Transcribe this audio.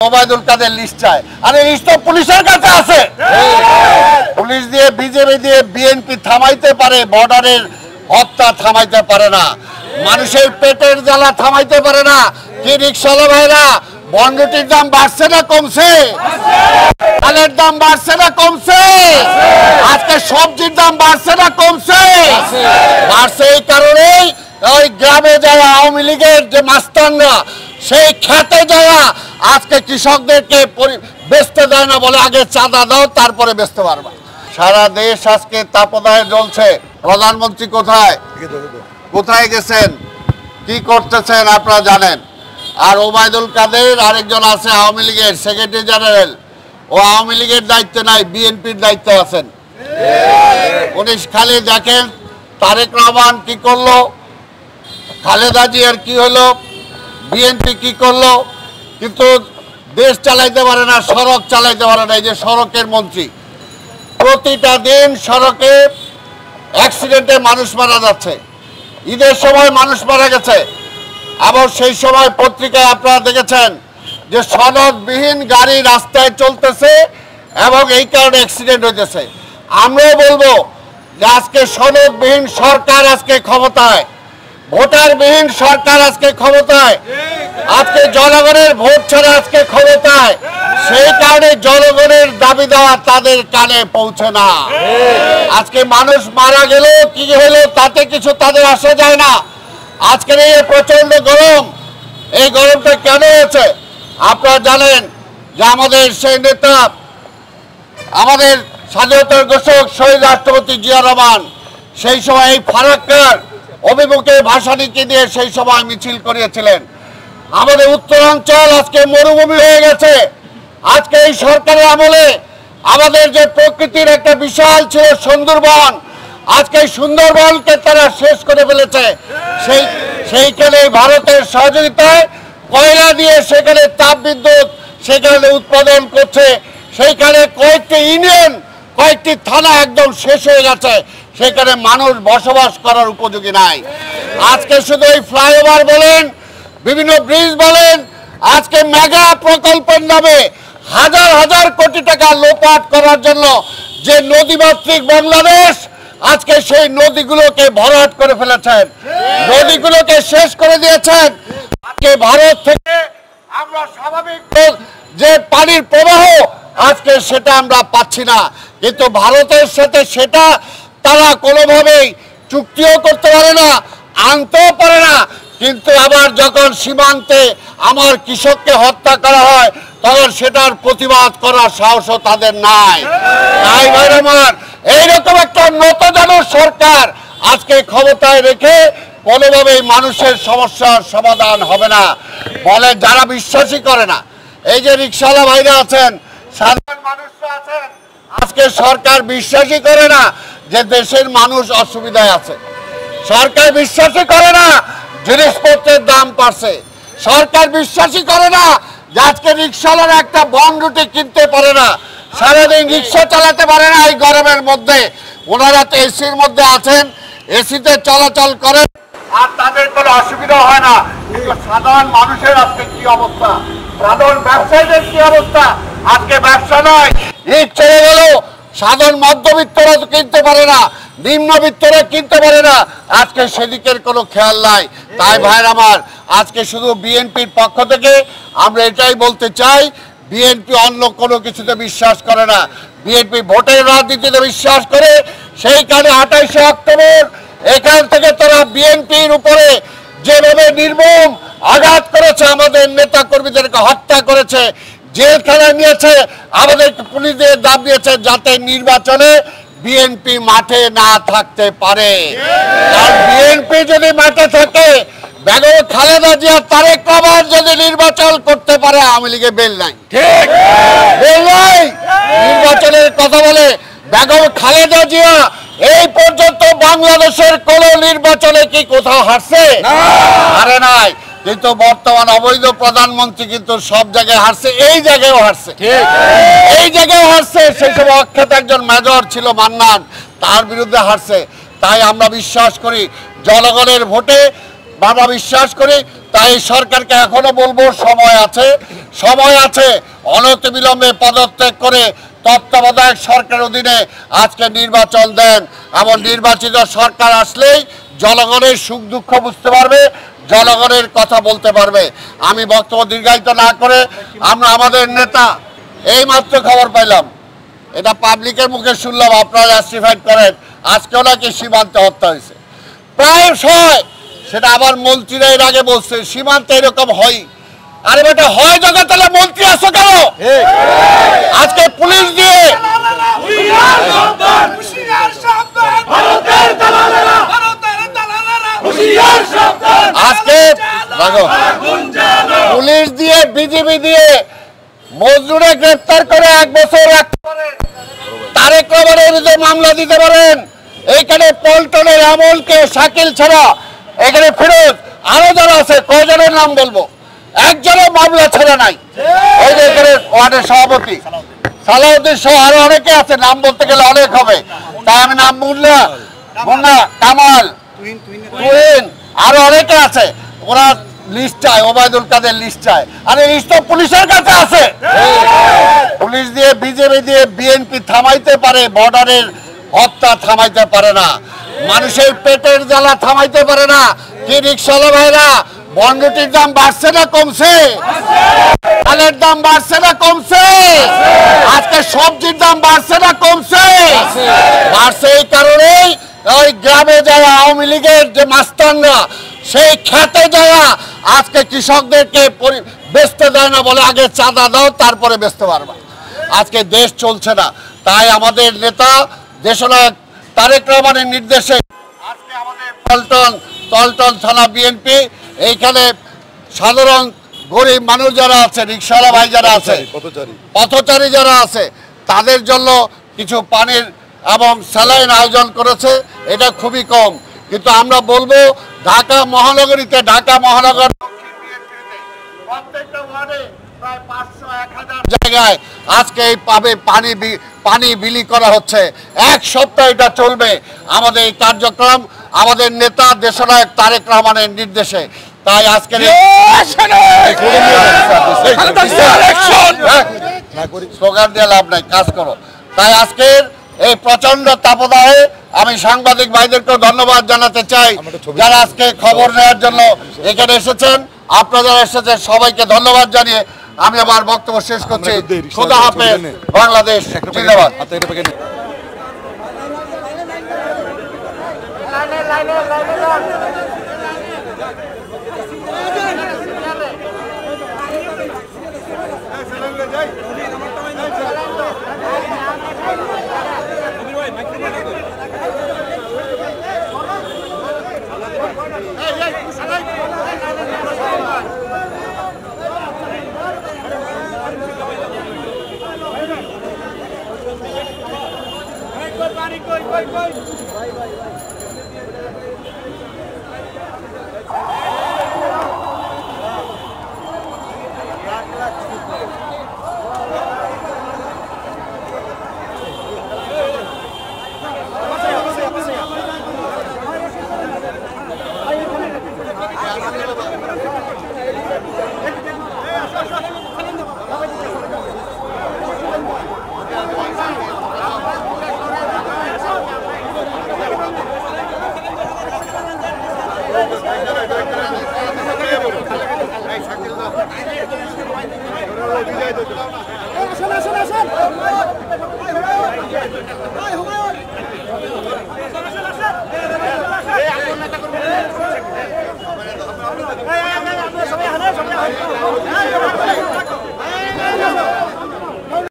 Obaidul Quader list চায়, আরে list তো পুলিশের কাছে আছে। পুলিশ দিয়ে বিজেপি দিয়ে বিএনপি থামাইতে পারে, বর্ডারের হত্যা থামাইতে পারে না, মানুষের পেটের জ্বালা থামাইতে পারে না। কি রিকশাওয়ালা ভাইরা, বন্ডটির দাম বাড়ছে না কমছে? চালের দাম বাড়ছে না কমছে? আজকে সবজির দাম বাড়ছে না কমছে? বাড়ছে এই কারণেই ওই গ্রামে যায় আওয়ামী লীগের যে মাস্তানরা সেই খেতে যাওয়া আজকে কৃষকদেরকে বেচতে দেয় না, বলে আগে চাঁদা দাও তারপরে বেচতে পারবা। সারা দেশ আজকে তাপদাহে জ্বলছে। প্রধানমন্ত্রী কোথায় গেছেন, কি করতেছেন আপনারা জানেন। আর ওবায়দুল কাদের আরেকজন আছে আওয়ামী লীগের সেক্রেটারি জেনারেল, ও আওয়ামী লীগের দায়িত্বে নাই, বিএনপির দায়িত্বে আছেন। উনি খালি দেখেন তারেক রহমান কি করলো, খালেদা জিয়ার কি হলো, বিএনপি কি করলো, কিন্তু দেশ চালাইতে পারে না, সড়ক চালাইতে পারে না। এই যে সড়কের মন্ত্রী, প্রতিটা দিন সড়কে অ্যাক্সিডেন্টে মানুষ মারা যাচ্ছে। ঈদের সময় মানুষ মারা গেছে। আবার সেই সময় পত্রিকায় আপনারা দেখেছেন যে সনদবিহীন গাড়ি রাস্তায় চলতেছে এবং এই কারণে অ্যাক্সিডেন্ট হইতেছে। আমরাও বলবো যে আজকে সনদবিহীন সরকার আজকে ক্ষমতায়, ভোটারবিহীন সরকার আজকে ক্ষমতায়, আজকে জনগণের ভোট ছাড়া আজকে ক্ষমতায়। সেই কারণে জনগণের দাবি দেওয়া তাদের কানে পৌঁছে না। আজকে মানুষ মারা গেল কি হলো তাতে কিছু তাদের আসা যায় না। আজকের এই প্রচন্ড গরম, এই গরমটা কেন হয়েছে আপনারা জানেন যে আমাদের সেই নেতা, আমাদের স্বাধীনতার ঘোষক শহীদ রাষ্ট্রপতি জিয়া রহমান সেই সময় এই ফারাক্কার অভিমুখে ভাসানীকে দিয়ে সেই সময় মিছিল করিয়েছিলেন। আমাদের উত্তরাঞ্চল আজকে মরুভূমি হয়ে গেছে। আজকে এই সরকারের আমলে আমাদের যে প্রকৃতির একটা বিশাল ছিল সুন্দরবন, আজকে সুন্দরবনকে তারা শেষ করে ফেলেছে। সেইখানে ভারতের সহযোগিতায় কয়লা দিয়ে সেখানে তাপবিদ্যুৎ সেখানে উৎপাদন করছে। সেইখানে কয়েকটি ইউনিয়ন, কয়েকটি থানা একদম শেষ হয়ে গেছে, সেখানে মানুষ বসবাস করার উপযোগী নাই। আজকে শুধু এই ফ্লাইওভার বলেন, বিভিন্ন ব্রিজ বলেন, আজকে মেগা প্রকল্পের নামে হাজার হাজার কোটি টাকা লোপাট করার জন্য যে নদীমাতৃক বাংলাদেশ, আজকে সেই নদীগুলোকে ভরাট করে ফেলেছেন, নদীগুলোকে শেষ করে দিয়েছেন। আজকে ভারত থেকে আমরা স্বাভাবিক যে পানির প্রবাহ আজকে সেটা আমরা পাচ্ছি না, কিন্তু ভারতের সাথে সেটা তারা কোনোভাবেই চুক্তিও করতে পারে না, আনতেও পারে না। কিন্তু আবার যখন সীমান্তে আমার কৃষককে হত্যা করা হয় তখন সেটার প্রতিবাদ করার সাহসও তাদের নাই। তাই ভাই আমার এইরকম একটা নতজানু সরকার আজকে ক্ষমতায় রেখে কোনোভাবেই মানুষের সমস্যার সমাধান হবে না বলে যারা বিশ্বাসই করে না। এই যে রিকশাওয়ালা ভাইরা আছেন, সাধারণ মানুষরা আছেন, আজকে সরকার বিশ্বাসই করে না যে দেশের মানুষ অসুবিধায় আছে। সরকার বিশ্বাসই করে না জিনিসপত্রের দাম বাড়ছে। সরকার বিশ্বাসই করে না যে আজকে রিকশাওয়ালারা একটা বন রুটি কিনতে পারে না, সারাদিন রিক্সা চালাতে পারে না এই গরমের মধ্যে। ওনারা তো এসির মধ্যে আছেন, এসিতে চলাচল করেন আর তাদের কোনো অসুবিধা হয় না। কিন্তু সাধারণ মানুষের আজকে কি অবস্থা, সাধারণ ব্যবসায়ীদের কি অবস্থা? আজকে ব্যবসা নয়, ঈদ চলে গেল, সাধারণ মধ্যবিত্তরা কিনতে পারে না, নিম্নবিত্তরা কিনতে পারে না। আজকে সেদিকের কোনো খেয়াল নাই। তাই ভাইয়ের আমার, আজকে শুধু বিএনপির পক্ষ থেকে আমরা এটাই বলতে চাই, বিএনপি অন্য কোনো কিছুতে বিশ্বাস করে না। বিএনপি ভোটের রাজনীতিতে বিশ্বাস করে। সেইখানে 28শে অক্টোবর এখান থেকে তারা বিএনপির উপরে যেভাবে নির্মম আঘাত করেছে, আমাদের নেতা কর্মীদেরকে হত্যা করেছে, জেলখানায় নিয়েছে, আমাদের পুলিশদের দাবি দিয়েছে যাতে নির্বাচনে বিএনপি মাঠে না থাকতে পারে। আর বিএনপি যদি মাঠে থাকে, বেগম খালেদা জিয়া তারেক রহমান যদি নির্বাচন করতে পারে, আওয়ামী লীগের বেল নাই, ঠিক বেল নাই। নির্বাচনের কথা বলে বেগম খালেদা জিয়া এই পর্যন্ত বাংলাদেশের কোন নির্বাচনে কি কোথাও হারছে? হারে নাই। কিন্তু বর্তমান অবৈধ প্রধানমন্ত্রী কিন্তু সব জায়গায় হারছে, এই জায়গায়ও হারছে, ঠিক এই জায়গায় হারছে। সেই সময় অখ্যাত একজন মেজর ছিল মান্নান, তার বিরুদ্ধে হারছে। তাই আমরা বিশ্বাস করি জনগণের ভোটে, আমরা বিশ্বাস করি তাই সরকারকে এখনো বলবো সময় আছে অনতিবিলম্বে পদত্যাগ করে তত্ত্বাবধায়ক সরকার অধীনে আজকে নির্বাচন দেন। এবং নির্বাচিত সরকার আসলেই জনগণের সুখ দুঃখ বুঝতে পারবে, জনগণের কথা বলতে পারবে। আমি বক্তব্য দীর্ঘায়িত না করে আমরা আমাদের নেতা এইমাত্র খবর পাইলাম, এটা পাবলিকের মুখে শুনলাম, আপনারা জাস্টিফাইড করেন, আজকেও নাকি সীমান্তে হত্যা হয়েছে প্রায় 6। সেটা আবার মন্ত্রীরা এর আগে বলছে সীমান্তে এরকম হয়। আরে বেটা হয় যখন তাহলে মন্ত্রী আসো কেন? আজকে পুলিশ দিয়ে আজকে পুলিশ দিয়ে বিজিবি দিয়ে মজদুরে গ্রেফতার করে 1 বছর রাখতে পারেন, তারেক রহমানের বিরুদ্ধে মামলা দিতে পারেন। এইখানে পল্টনের আমলকে শাকিল ছাড়া এখানে ফিরোজ আরো যারা আছে কয়জনের নাম বলবো, একজনের মামলা ছেড়ে নাই। ওই যে এখানে ওয়ার্ডের সভাপতি সালাউদ্দিন সহ আরো অনেকে আছে, নাম বলতে গেলে অনেক হবে, তাই আমি নাম মুন্না কামাল তুহিন আরো অনেকে আছে, ওরা লিস্ট চায়, ওবায়দুল কাদের লিস্ট চায়। আরে লিস্ট তো পুলিশের কাছে আছে। পুলিশ দিয়ে বিজেপি দিয়ে বিএনপি থামাইতে পারে, বর্ডারের হত্যা থামাইতে পারে না, মানুষের পেটের জ্বালা থামাইতে পারে না। কি রিক্সাওয়ালা ভাইরা, বন্ডটির দাম বাড়ছে না কমছে? চালের দাম বাড়ছে না কমছে? আজকে সবজির দাম বাড়ছে না কমছে? বাড়ছে এই কারণেই ওই গ্রামে যারা আওয়ামী লীগের যে মাস্তানরা সেই খেতে যারা আজকে কৃষকদেরকে বেচতে দেয় না, বলে আগে চাঁদা দাও তারপরে বেচতে পারবা। আজকে দেশ চলছে না, তাই আমাদের নেতা দেশনায়ক তারেক রহমানের নির্দেশে আজকে আমাদের পল্টন থানা বিএনপি এইখানে সাধারণ গরিব মানুষ যারা আছে, রিক্সাওয়ালা ভাই যারা আছে, পথচারী যারা আছে, তাদের জন্য কিছু পানির এবং স্যালাইন আয়োজন করেছে। এটা খুবই কম, কিন্তু আমরা বলবো ঢাকা মহানগরীতে, ঢাকা মহানগর প্রত্যেকটা ওয়ার্ডে প্রায় 500-1000 জায়গায় আজকে এই পানি বিলি করা হচ্ছে। 1 সপ্তাহ এটা চলবে আমাদের এই কার্যক্রম, আমাদের নেতা দেশনায়ক তারেক রহমানের নির্দেশে। তাই আজকের স্লোগান দিয়ে লাভ নাই, কাজ করো। তাই আজকের এই প্রচন্ড তাপদাহে আমি সাংবাদিক ভাইদেরকেও ধন্যবাদ জানাতে চাই, যারা আজকে খবর নেওয়ার জন্য এখানে এসেছেন। আপনারা যারা এসেছেন সবাইকে ধন্যবাদ জানিয়ে আমি আমার বক্তব্য শেষ করছি। খোদা হাফেজ, বাংলাদেশ জিন্দাবাদ। আসেন